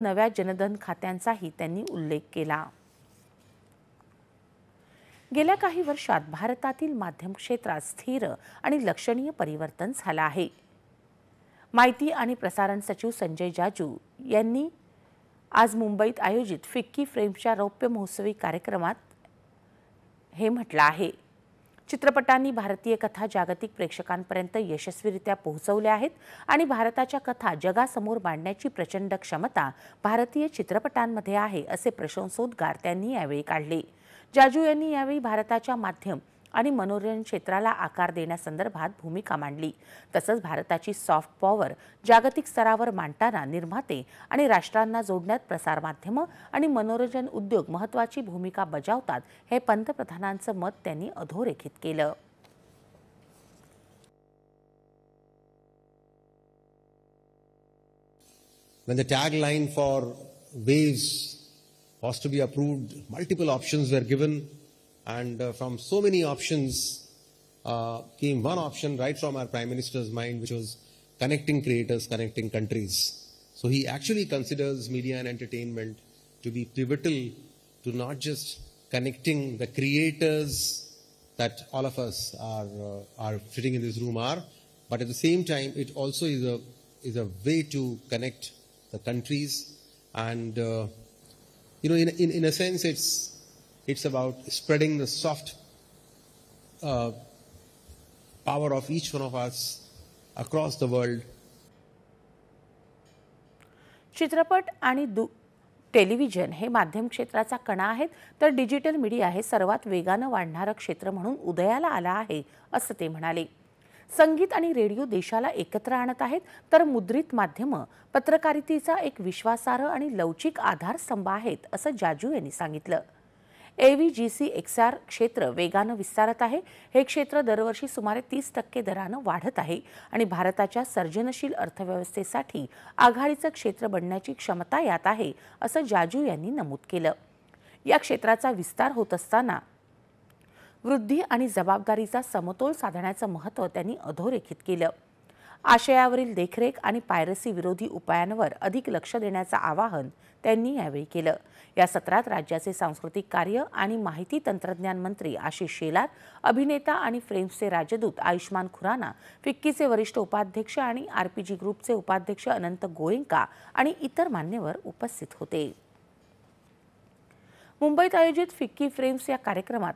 नव्या जनधन खात्यांचाही त्यांनी उल्लेख केला। गेल्या काही वर्षात भारतातील माध्यम क्षेत्रात स्थिर आणि लक्षणीय परिवर्तन झालं आहे। माहिती आणि प्रसारण सचिव संजय जाजू यांनी आज मुंबईत आयोजित फिक्की फ्रेम्सच्या रौप्य महोत्सवी कार्यक्रमात हे म्हटलं आहे। चित्रपटांनी भारतीय कथा जागतिक प्रेक्षकांपर्यंत यशस्वीरित्या पोहोचवल्या आहेत आणि भारताच्या कथा जगासमोर मांडण्याची प्रचंड क्षमता भारतीय चित्रपटांमध्ये आहे, असे प्रशंसोद्गार त्यांनी यावेळी काढले। जाजू यांनी यावेळी भारताच्या माध्यम आणि मनोरंजन क्षेत्राला आकार देण्यासंदर्भात भूमिका मांडली। तसंच भारताची सॉफ्ट पॉवर जागतिक स्तरावर मांडताना निर्माते आणि राष्ट्रांना जोडण्यात प्रसारमाध्यम आणि मनोरंजन उद्योग महत्त्वाची भूमिका बजावतात, हे पंतप्रधानांचं मत त्यांनी अधोरेखित केलं। When the tagline for Waves was to be approved, multiple options were given, and from so many options came one option right from our Prime Minister's mind, which was connecting creators, connecting countries. So he actually considers media and entertainment to be pivotal to not just connecting the creators that all of us are sitting in this room are, but at the same time it also is a way to connect the countries, and in a sense it's about spreading the soft power of each one of us across the world. चित्रपट आणि television हे माध्यम क्षेत्राचा कणा आहेत, तर digital media हे सर्वात वेगानं वाढणारं क्षेत्र म्हणून उदयाला आलं आहे, असं ते म्हणाले। संगीत आणि रेडिओ देशाला एकत्र आणत आहेत, तर मुद्रित माध्यमं पत्रकारितेचा एक विश्वासार्ह आणि लवचिक आधारस्तंभ आहेत, असं जाजू यांनी सांगितलं। AVGC-XR क्षेत्र वेगानं विस्तारत आहे। हे क्षेत्र दरवर्षी सुमारे 30% दरानं वाढत आहे आणि भारताच्या सर्जनशील अर्थव्यवस्थेसाठी आघाडीचं क्षेत्र बनण्याची क्षमता यात आहे, असं जाजू यांनी नमूद केलं। या क्षेत्राचा विस्तार होत असताना वृद्धी आणि जबाबदारीचा समतोल साधण्याचं महत्त्व त्यांनी अधोरेखित केलं। आशयावरील देखरेख आणि पायरसी विरोधी उपायांवर अधिक लक्ष देण्याचं आवाहन त्यांनी यावेळी केलं। या सत्रात राज्याचे सांस्कृतिक कार्य आणि माहिती तंत्रज्ञान मंत्री आशिष शेलार, अभिनेता आणि फ्रेम्सचे राजदूत आयुष्मान खुराना, फिक्कीचे वरिष्ठ उपाध्यक्ष आणि RPG ग्रुपचे उपाध्यक्ष अनंत गोयंका आणि इतर मान्यवर उपस्थित होते। मुंबईत आयोजित फिक्की फ्रेम्स या कार्यक्रमात